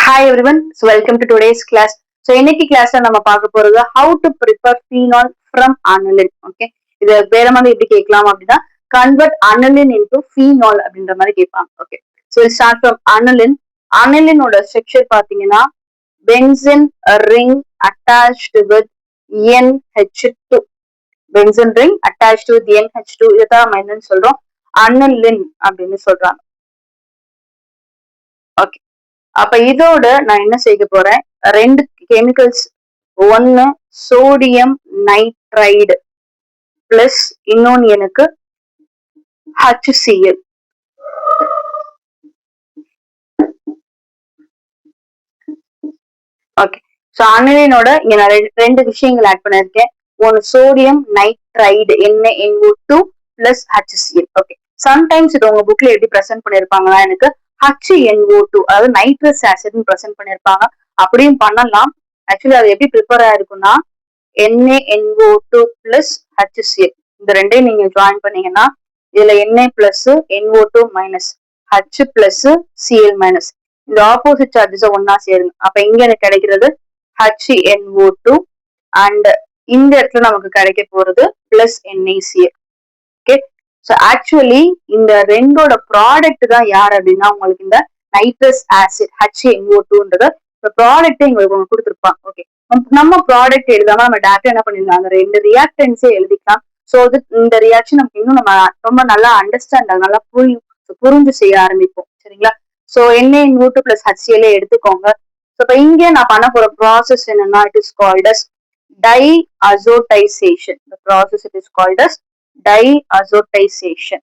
Hi everyone, so welcome to today's class. So இன்னைக்கு கிளாஸ்ல நம்ம பார்க்க போறது how to prepare phenol from aniline. Okay, இது வேற மாதிரி எப்படி கேட்கலாம் அப்படின்னா convert aniline into phenol அப்படின்ற மாதிரி கேட்பாங்க. Okay, so we'll start from aniline. Aniline ஓட ஸ்ட்ரக்சர் பாத்தீங்கன்னா benzene ring attached with NH2. Benzene ring attached with NH2 இதான் நம்ம என்னன்னு சொல்றோம் aniline அப்படின்னு சொல்றாங்க. ஓகே, அப்ப இதோட நான் என்ன செய்ய போறேன், ரெண்டு கெமிக்கல்ஸ், ஒன்னு சோடியம் நைட்ரைடு பிளஸ் இன்னொன்னு எனக்கு HCl. ஓகே, சோ அனிலினோட இங்க நான் ரெண்டு விஷயங்கள் ஆட் பண்ணிருக்கேன். ஒன்னு sodium nitride NaNO2 plus HCl. Okay, sometimes இது உங்க புக்ல எப்படி பிரசன்ட் பண்ணிருப்பாங்கன்னா எனக்கு HNO2 அதாவது நைட்ரஸ் ஆசிட் பிரசன்ட் பண்ணிருப்பாங்க. அப்படியும் பண்ணலாம். ஆக்சுவலி அது எப்படி ப்ரிப்பேர் ஆயிருக்குன்னா NaNO2 பிளஸ் HCl இந்த ரெண்டையும் நீங்க ஜாயின் பண்ணீங்கன்னா இதுல Na plus NO2 minus H plus Cl minus இந்த ஆப்போசிட் சார்ஜஸ் ஒன்னா சேருங்க. அப்ப இங்க எனக்கு கிடைக்கிறது HNO2 அண்ட் இந்த இடத்துல நமக்கு கிடைக்க போறது plus NaCl. Okay, so actually இந்த ரெண்டோட ப்ராடக்ட் தான் யார் அப்படின்னா உங்களுக்கு இந்த நைட்ரஸ் ஆசிட் HNO2ன்றது ப்ராடக்ட் எங்களுக்கு ஒன்று கொடுத்துருப்பாங்க. ஓகே, நம்ம ப்ராடக்ட் எழுதாம நம்ம டேரக்டா என்ன பண்ணிடலாம், அந்த ரெண்டு ரியாக்டன்ஸே எழுதிக்கலாம். ஸோ இது இந்த ரியாக்ஷன் நமக்கு இன்னும் நம்ம ரொம்ப நல்லா அண்டர்ஸ்டாண்ட் நல்லா புரிஞ்சு செய்ய ஆரம்பிப்போம். சரிங்களா? ஸோ NaNO2 பிளஸ் HCl எடுத்துக்கோங்க. ஸோ இப்போ இங்கே நான் பண்ண போற ப்ராசஸ் என்னன்னா it is called as diazotization. The process it is called as diazotization.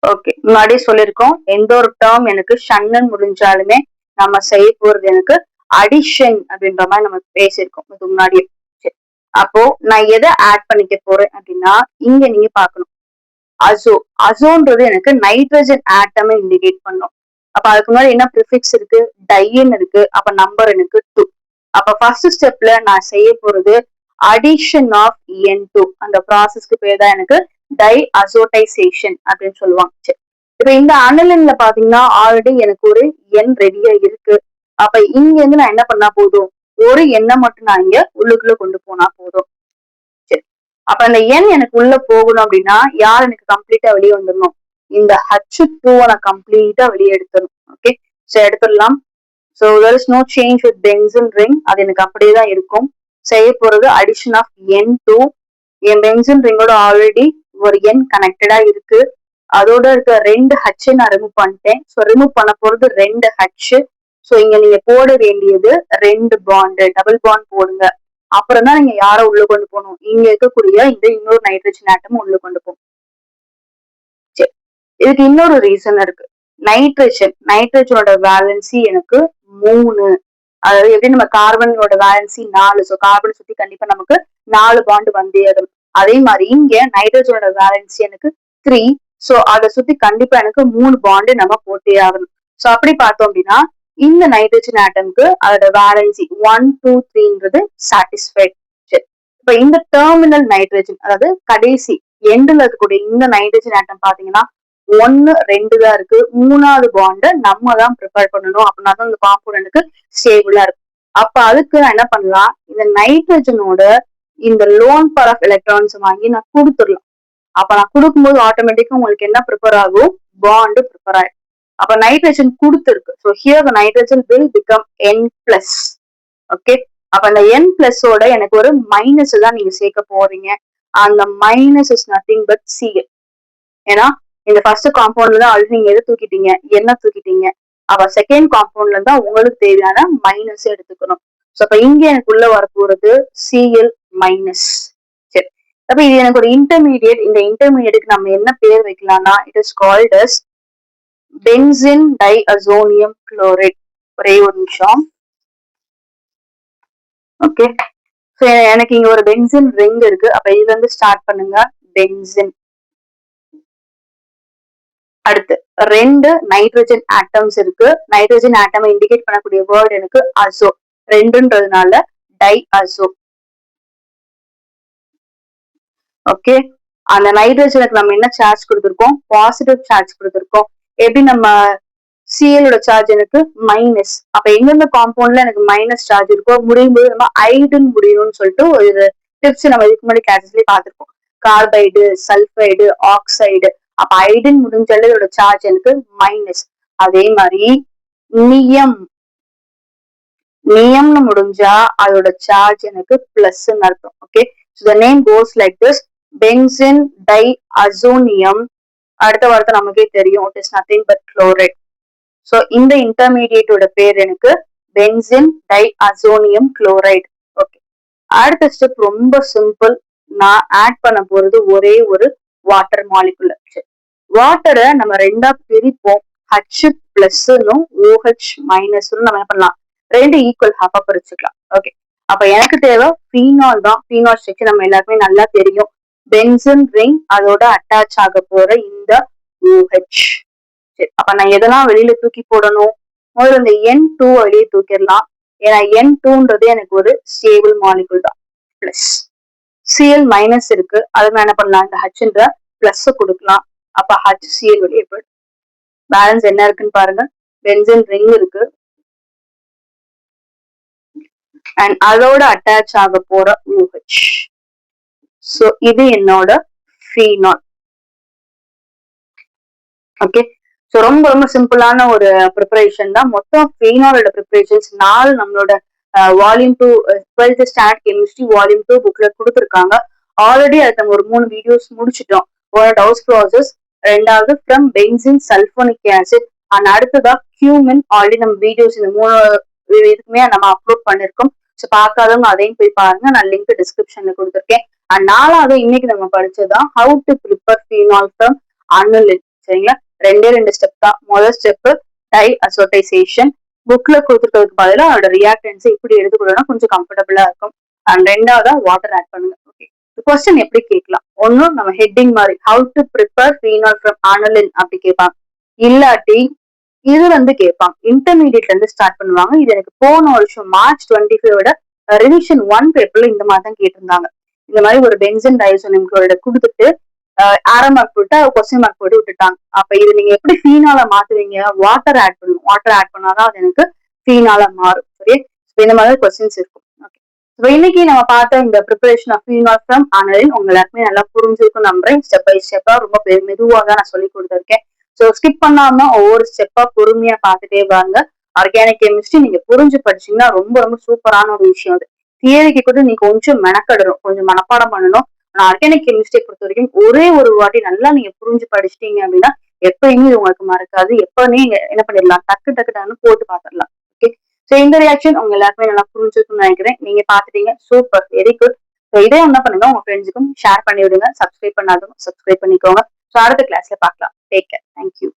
Okay, முன்னாடியே சொல்லியிருக்கோம் எந்த ஒரு டேர்ம் எனக்கு ஷன்னன் முடிஞ்சாலுமே நம்ம செய்ய போறது எனக்கு அடிஷன் அப்படின்ற மாதிரி நம்ம பேசியிருக்கோம் இதுக்கு முன்னாடியே. சரி, அப்போ நான் எதை ஆட் பண்ணிக்க போறேன் அப்படின்னா இங்க நீங்க பாக்கணும் அசோன்றது எனக்கு நைட்ரஜன் ஆட்டமை இண்டிகேட் பண்ணும். அப்ப அதுக்கு முன்னாடி என்ன ப்ரிஃபிக்ஸ் இருக்கு, டைன்னு இருக்கு. அப்ப நம்பர் எனக்கு 2. அப்ப ஃபர்ஸ்ட் ஸ்டெப்ல நான் செய்ய போறது அடிஷன் ஆஃப் N2. அந்த ப்ராசஸ்க்கு பேர் தான் எனக்கு diazotization அப்படின்னு சொல்லுவாங்க. சரி, இப்ப இந்த அனிலின்ல பாத்தீங்கன்னா ஆல்ரெடி எனக்கு ஒரு எண் ரெடியா இருக்கு. அப்ப இங்க இருந்து நான் என்ன பண்ணா போதும், ஒரு எண்ணை மட்டும் நான் இங்க உள்ளுக்குள்ள கொண்டு போனா போதும். சரி, அப்ப அந்த எண் எனக்கு உள்ள போகணும் அப்படின்னா யார் எனக்கு கம்ப்ளீட்டா வெளியே வந்துடணும், இந்த H2 நான் கம்ப்ளீட்டா வெளியே எடுத்துடணும். ஓகே, சோ எடுத்துடலாம். So there is no change with benzene ring. அது எனக்கு அப்படியே தான் இருக்கும். செய்ய போறது அடிஷன் ஆஃப் N2. என் பென்சின் ரிங்கோட ஆல்ரெடி ஒரு எண் கனெக்டடா இருக்கு. அதோட இருக்க ரெண்டு H நான் ரிமூவ் பண்ணிட்டேன். ஸோ ரிமூவ் பண்ண போறது ரெண்டு H. ஸோ இங்க நீங்க போட வேண்டியது ரெண்டு பாண்டு, டபுள் பாண்ட் போடுங்க. அப்புறம் தான் நீங்க யாரை உள்ள கொண்டு போகணும், இங்க இருக்கக்கூடிய இந்த இன்னொரு நைட்ரஜன் ஆட்டம் உள்ள கொண்டு போகணும். சரி, இதுக்கு இன்னொரு ரீசன் இருக்கு. நைட்ரஜனோட வேலன்சி எனக்கு 3. அதாவது எப்படி நம்ம கார்பனோட வேலன்சி 4. ஸோ கார்பன் சுத்தி கண்டிப்பா நமக்கு 4 பாண்டு வந்தே ஆகும். அதே மாதிரி இங்க நைட்ரஜனோட வேலன்சி எனக்கு 3. ஸோ அதை சுத்தி கண்டிப்பா எனக்கு 3 பாண்டு நம்ம போட்டே ஆகணும். ஸோ அப்படி பார்த்தோம் அப்படின்னா இந்த நைட்ரஜன் ஆட்டம்க்கு அதோட வேலன்சி 1, 2, 3ன்றது சாட்டிஸ்ஃபைட். சரி, இப்ப இந்த டெர்மினல் நைட்ரஜன் அதாவது கடைசி எண்டுல இருக்கக்கூடிய இந்த நைட்ரஜன் ஆட்டம் பாத்தீங்கன்னா 1, 2 தான் இருக்கு. 3வது பாண்டை நம்ம தான் ப்ரிப்பேர் பண்ணணும். அப்படின்னா தான் இந்த காம்பவுண்டுக்கு ஸ்டேபிளா இருக்கும். அப்ப அதுக்கு நான் என்ன பண்ணலாம், இந்த நைட்ரஜனோட இந்த லோன் பார் ஆஃப் எலக்ட்ரான்ஸ் வாங்கி நான் கொடுத்துடலாம். அப்ப நான் கொடுக்கும்போது ஆட்டோமேட்டிக்கா உங்களுக்கு என்ன ப்ரிப்பேர் ஆகும், பாண்டு ப்ரிப்பேர் ஆகும். அப்ப நைட்ரஜன் கொடுத்துருக்கு. So here the nitrogen will become N+. Okay, அப்ப அந்த N+ஓட எனக்கு ஒரு மைனஸ் தான் நீங்க சேர்க்க போறீங்க. அந்த minus is nothing but Cl. ஏன்னா இந்த ஃபர்ஸ்ட் காம்பவுண்ட்ல தான் ஆல்ரெடி நீங்க எதை தூக்கிட்டீங்க, என்ன தூக்கிட்டீங்க. அப்ப செகண்ட் காம்பவுண்ட்ல தான் உங்களுக்கு தேவையான மைனஸ் எடுத்துக்கணும். ஸோ அப்ப இங்க எனக்கு உள்ள வரப்போறது Cl மைனஸ். சரி, அப்ப இது எனக்கு ஒரு இன்டர்மீடியட். இந்த இன்டர்மீடியட்டுக்கு நம்ம என்ன பேர் வைக்கலாம்னா it is called as benzene diazonium chloride. ஒரே ஒரு நிமிஷம். ஓகே, ஸோ எனக்கு இங்க ஒரு பென்சின் ரிங் இருக்கு. அப்ப இதுல இருந்து ஸ்டார்ட் பண்ணுங்க பென்சின். அடுத்து ரெண்டு நைட்ரஜன் ஆட்டம்ஸ் இருக்கு. நைட்ரஜன் ஆட்டம் இண்டிகேட் பண்ணக்கூடிய வேர்ட் எனக்கு அசோ. ரெண்டுன்றதுனால டைஅசோ. ஓகே, அந்த நைட்ரஜனுக்கு நம்ம என்ன சார்ஜ் கொடுத்துருக்கோம், பாசிட்டிவ் சார்ஜ் கொடுத்துருக்கோம். எப்படி நம்ம Cl ஓட சார்ஜ் எனக்கு மைனஸ். அப்ப எந்தெந்த காம்பவுண்ட்ல எனக்கு மைனஸ் சார்ஜ் இருக்கோ முடியும் போது நம்ம ஐடுன்னு முடியும்னு சொல்லிட்டு ஒரு டிப்ஸ் நம்ம இதுக்கு முன்னாடி கிளாஸஸ்லயே பார்த்திருப்போம். Carbide, sulphide, oxide. அப்ப ஐடுன்னு முடிஞ்சாலே இதோட சார்ஜ் எனக்கு மைனஸ். அதே மாதிரி நியம் நியம்னு முடிஞ்சா அதோட சார்ஜ் எனக்கு பிளஸ் அர்த்தம். Okay, so the name goes like this: benzene diazonium. அடுத்த வார்த்தை நமக்கே தெரியும், it is nothing but chloride. so இந்த இன்டர்மீடியேட்டோட பேர் எனக்கு பென்சின் டைஅசோனியம் குளோரைடு. ஓகே, அடுத்த ஸ்டெப் ரொம்ப சிம்பிள். நான் ஆட் பண்ண போறது ஒரே ஒரு வாட்டர் மாலிகுலர். வாட்டரை நம்ம ரெண்டா பிரிப்போம். H பிளஸ்னும் OH மைனஸ்னும் நம்ம என்ன பண்ணலாம், ரெண்டு ஈக்குவல் ஹாஃபா பிரிச்சுக்கலாம். ஓகே, அப்ப எனக்கு தேவை ஃபீனால் தான். ஃபீனால் ஸ்ட்ரக்சர் நம்ம எல்லாருக்குமே நல்லா தெரியும். பென்சின் ரிங் அதோட அட்டாச் ஆக போற இந்த OH. சரி, அப்ப நான் எதெல்லாம் வெளியில தூக்கி போடணும்? முதல்ல இந்த N2 வெளியே தூக்கிடலாம். ஏன்னா N2ன்றது எனக்கு ஒரு ஸ்டேபிள் மாலிகுல் தான். பிளஸ் Cl மைனஸ் இருக்கு, அது நான் என்ன பண்ணலாம், இந்த Hன்ற பிளஸ் கொடுக்கலாம். அப்ப HCl வெளியே போயிடும். பேலன்ஸ் என்ன இருக்குன்னு பாருங்க, பென்சின் ரிங் இருக்கு அண்ட் அதோட அட்டாச் ஆக போற OH. சோ இது என்னோட ஃபீனால். ஓகே, சோ ரொம்ப ரொம்ப சிம்பிளான ஒரு ப்ரிப்பரேஷன் தான். மொத்தம் ஃபீனாலோட ப்ரிப்பரேஷன்ஸ் 4 நம்மளோட volume 2 12th standard chemistry volume 2 புக்ல கொடுத்துருக்காங்க. ஆல்ரெடி அதுக்கு நம்ம ஒரு 3 வீடியோஸ் முடிச்சிட்டோம். ஒரு டவுஸ் ப்ராசஸ், ரெண்டாவது from benzene sulphonic acid, and அடுத்ததா கியூமின். ஆல்ரெடி நம்ம வீடியோஸ் இந்த 3 இதுக்குமே நம்ம அப்லோட் பண்ணிருக்கோம். ஸோ பார்க்காதவங்க அதையும் போய் பாருங்க, நான் லிங்க் டிஸ்கிரிப்ஷன்ல கொடுத்துருக்கேன். அண்ட் 4வது இன்னைக்கு நம்ம படிச்சதுதான் how to prepare phenol from aniline. சரிங்களா, 2 ஸ்டெப் தான். முதல் ஸ்டெப் டை அசோட்டைசேஷன். புக்ல கொடுத்துருக்கிறதுக்கு பதிலாக அதோட ரியாக்டன்ஸ் இப்படி எடுத்துக்கொள்ளணும், கொஞ்சம் கம்ஃபர்டபுளா இருக்கும். அண்ட் ரெண்டாவதா வாட்டர் ஆட் பண்ணுங்க. ஓகே, கொஸ்டின் எப்படி கேட்கலாம்? ஒன்னும் நம்ம ஹெட்டிங் மாதிரி how to prepare phenol from aniline அப்படி கேட்பாங்க. இல்லாட்டி இது கேட்பாங்க, இன்டர்மீடியட்ல இருந்து ஸ்டார்ட் பண்ணுவாங்க. இது எனக்கு போன வருஷம் மார்ச் 25 ரிவிஷன் 1 பேப்பர்ல இந்த மாதிரி தான் கேட்டிருந்தாங்க. இந்த மாதிரி ஒரு பென்சின் டைசோனியம் குளோரைடு கொடுத்துட்டு ஆரோ மார்க் போட்டு கொஸ்டின் மார்க் போட்டு விட்டுட்டாங்க. அப்ப இது நீங்க எப்படி ஃபீனால மாத்துவீங்க? வாட்டர் ஆட் பண்ணணும். வாட்டர் ஆட் பண்ணாதான் அது எனக்கு ஃபீனால மாறும். சரி, இந்த மாதிரி கொஸ்டின்ஸ் இருக்கும். ஓகே, இன்னைக்கு நம்ம பார்த்த இந்த ப்ரிப்பரேஷன் ஆஃப் ஃபீனால் ஃப்ரம் அனலின் உங்க எல்லாருக்குமே நல்லா புரிஞ்சிருக்கும் நம்புறேன். ஸ்டெப் பை ஸ்டெப்பா ரொம்ப மெதுவா தான் நான் சொல்லி கொடுத்துருக்கேன். சோ ஸ்கிப் பண்ணாம ஒவ்வொரு ஸ்டெப்பா பொறுமையா பார்த்துட்டே வாங்க. ஆர்கானிக் கெமிஸ்ட்ரி நீங்க புரிஞ்சு படிச்சீங்கன்னா ரொம்ப ரொம்ப சூப்பரான ஒரு விஷயம். அது தியரிக்கு கூட நீங்க கொஞ்சம் மெனக்கடணும், கொஞ்சம் மனப்பாடம் பண்ணணும். ஆனா ஆர்கானிக் கெமிஸ்ட்ரியை பொறுத்த வரைக்கும் ஒரே ஒரு வாட்டி நல்லா நீங்க புரிஞ்சு படிச்சிட்டீங்க அப்படின்னா எப்பயுமே இது உங்களுக்கு மறக்காது. எப்ப நீங்க என்ன பண்ணிடலாம், டக்கு டக்கு டக்குன்னு போட்டு பாத்துடலாம். ஓகே, சோ இந்த ரியாக்ஷன் உங்க எல்லாருமே நல்லா புரிஞ்சுக்கணும்னு நினைக்கிறேன். நீங்க பாத்துட்டீங்க, சூப்பர், வெரி குட். ஸோ இதே என்ன பண்ணுங்க, உங்க ஃப்ரெண்ட்ஸுக்கும் ஷேர் பண்ணி விடுங்க. சப்ஸ்கிரைப் பண்ணாதவங்க சப்ஸ்கிரைப் பண்ணிக்கோங்க. ஸோ அடுத்த கிளாஸ்ல பார்க்கலாம். Take care. தேங்க்யூ.